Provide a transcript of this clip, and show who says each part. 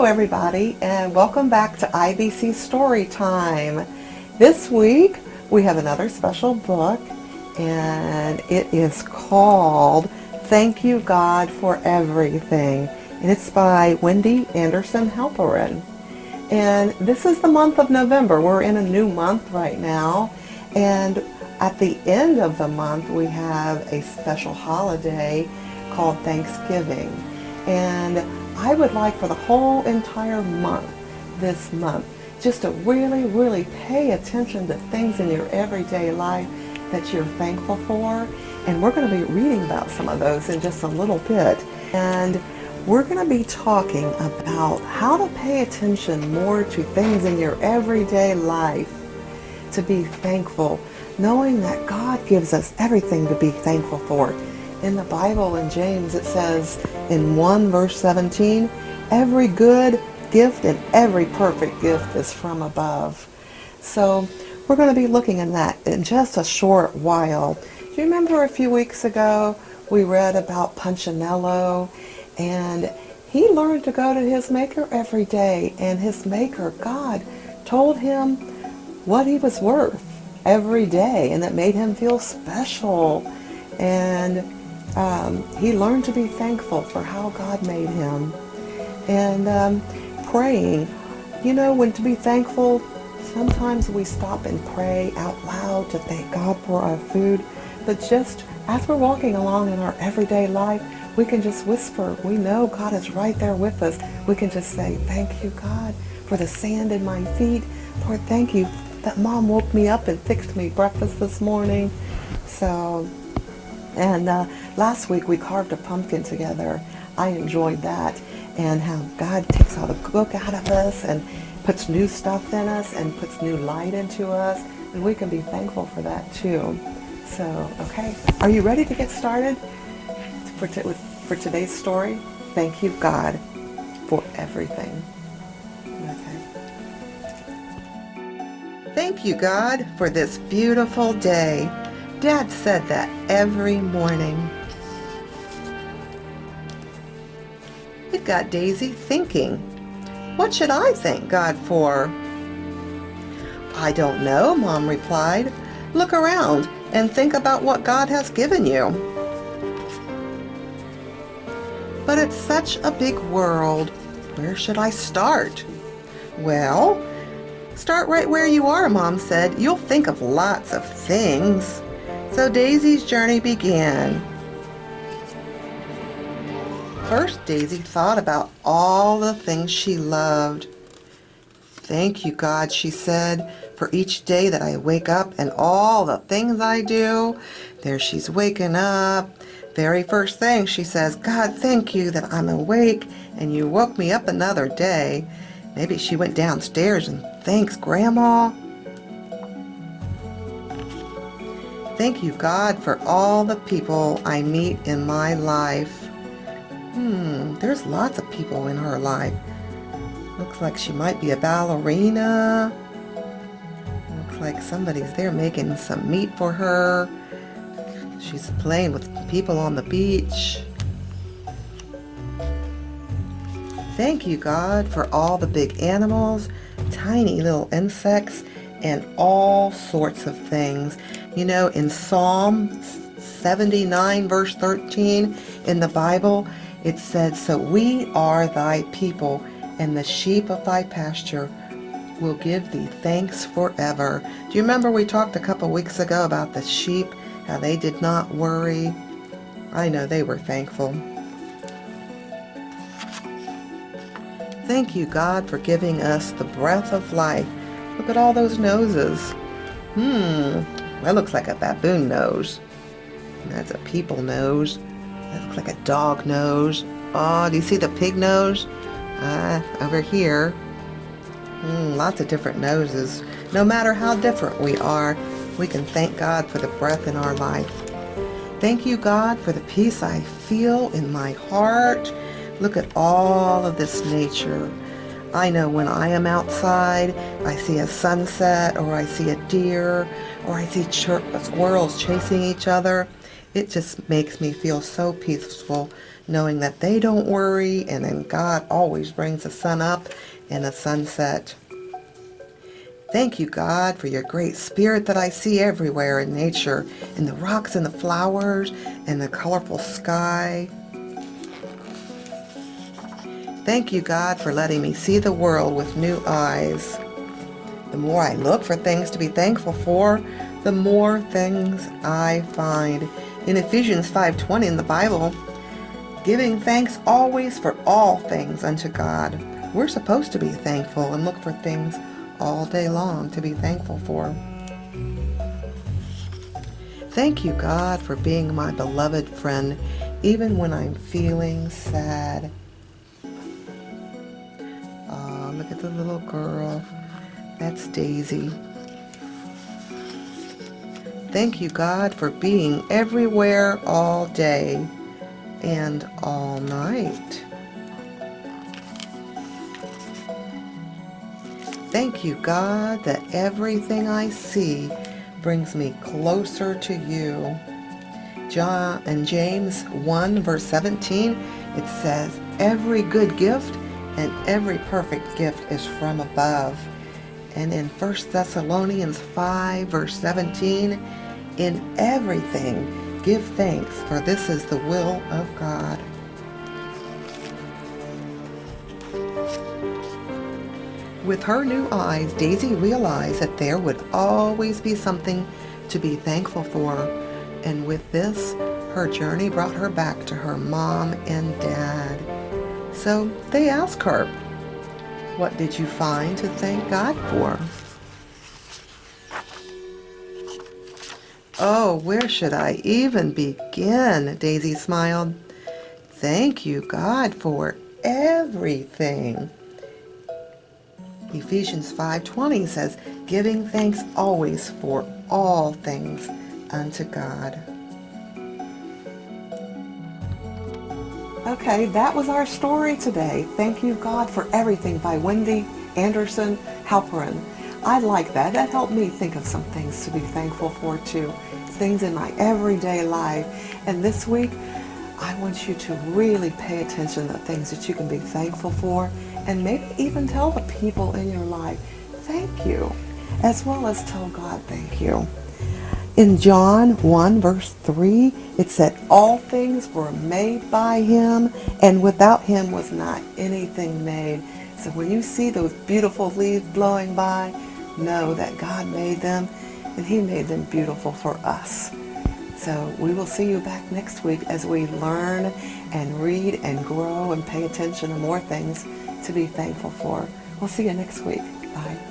Speaker 1: Hello everybody, and welcome back to IBC Story Time. This week we have another special book, and it is called Thank You God for Everything, and it's by Wendy Anderson Halperin. And this is the month of November. We're in a new month right now, and at the end of the month we have a special holiday called Thanksgiving. And I would like for the whole entire month, this month, just to really pay attention to things in your everyday life that you're thankful for. And we're going to be reading about some of those in just a little bit. And we're going to be talking about how to pay attention more to things in your everyday life, to be thankful, knowing that God gives us everything to be thankful for. In the Bible, in James, it says in 1 verse 17, every good gift and every perfect gift is from above. So we're going to be looking at that in just a short while. Do you remember a few weeks ago we read about Punchinello, and he learned to go to his maker every day, and his maker, God, told him what he was worth every day, and that made him feel special. And he learned to be thankful for how God made him. And praying, you know, when to be thankful, sometimes we stop and pray out loud to thank God for our food, but just as we're walking along in our everyday life, we can just whisper. We know God is right there with us. We can just say, thank you, God, for the sand in my feet. Lord, thank you that Mom woke me up and fixed me breakfast this morning. So, and last week we carved a pumpkin together. I enjoyed that, and how God takes all the gook out of us and puts new stuff in us and puts new light into us, and we can be thankful for that too. So, okay, are you ready to get started for today's story? Thank you, God, for everything. Okay. Thank you, God, for this beautiful day. Dad said that every morning. It got Daisy thinking, what should I thank God for? I don't know, Mom replied. Look around and think about what God has given you. But it's such a big world. Where should I start? Well, start right where you are, Mom said. You'll think of lots of things. So Daisy's journey began. First, Daisy thought about all the things she loved. Thank you, God, she said, for each day that I wake up and all the things I do. There she's waking up. Very first thing she says, God, thank you that I'm awake and you woke me up another day. Maybe she went downstairs and thanks Grandma. Thank you, God, for all the people I meet in my life. There's lots of people in her life. Looks like she might be a ballerina. Looks like somebody's there making some meat for her. She's playing with people on the beach. Thank you, God, for all the big animals, tiny little insects, and all sorts of things. You know, in Psalm 79 verse 13 in the Bible, it said, so we are thy people, and the sheep of thy pasture will give thee thanks forever. Do you remember we talked a couple weeks ago about the sheep, how they did not worry? I know they were thankful. Thank you, God, for giving us the breath of life. Look at all those noses. That looks like a baboon nose. That's a people nose. That looks like a dog nose. Oh, do you see the pig nose? Over here. Lots of different noses. No matter how different we are, we can thank God for the breath in our life. Thank you, God, for the peace I feel in my heart. Look at all of this nature. I know when I am outside, I see a sunset, or I see a deer, or I see squirrels chasing each other. It just makes me feel so peaceful, knowing that they don't worry, and then God always brings the sun up and the sunset. Thank you, God, for your great spirit that I see everywhere in nature, in the rocks and the flowers and the colorful sky. Thank you, God, for letting me see the world with new eyes. The more I look for things to be thankful for, the more things I find. In Ephesians 5:20 in the Bible, giving thanks always for all things unto God. We're supposed to be thankful and look for things all day long to be thankful for. Thank you, God, for being my beloved friend, even when I'm feeling sad. Oh, look at the little girl. That's Daisy. Thank you, God, for being everywhere all day and all night. Thank you, God, that everything I see brings me closer to you. In James 1 verse 17, it says, every good gift and every perfect gift is from above. And in 1 Thessalonians 5 verse 17, in everything give thanks, for this is the will of God. With her new eyes, Daisy realized that there would always be something to be thankful for. And with this, her journey brought her back to her mom and dad. So they asked her, what did you find to thank God for? Oh, where should I even begin? Daisy smiled. Thank you, God, for everything. Ephesians 5:20 says, giving thanks always for all things unto God. Okay, that was our story today. Thank you, God, for everything by Wendy Anderson Halperin. I like that. That helped me think of some things to be thankful for too. Things in my everyday life. And this week, I want you to really pay attention to the things that you can be thankful for, and maybe even tell the people in your life, thank you, as well as tell God thank you. In John 1 verse 3, it said, all things were made by him, and without him was not anything made. So when you see those beautiful leaves blowing by, know that God made them, and he made them beautiful for us. So we will see you back next week as we learn and read and grow and pay attention to more things to be thankful for. We'll see you next week. Bye.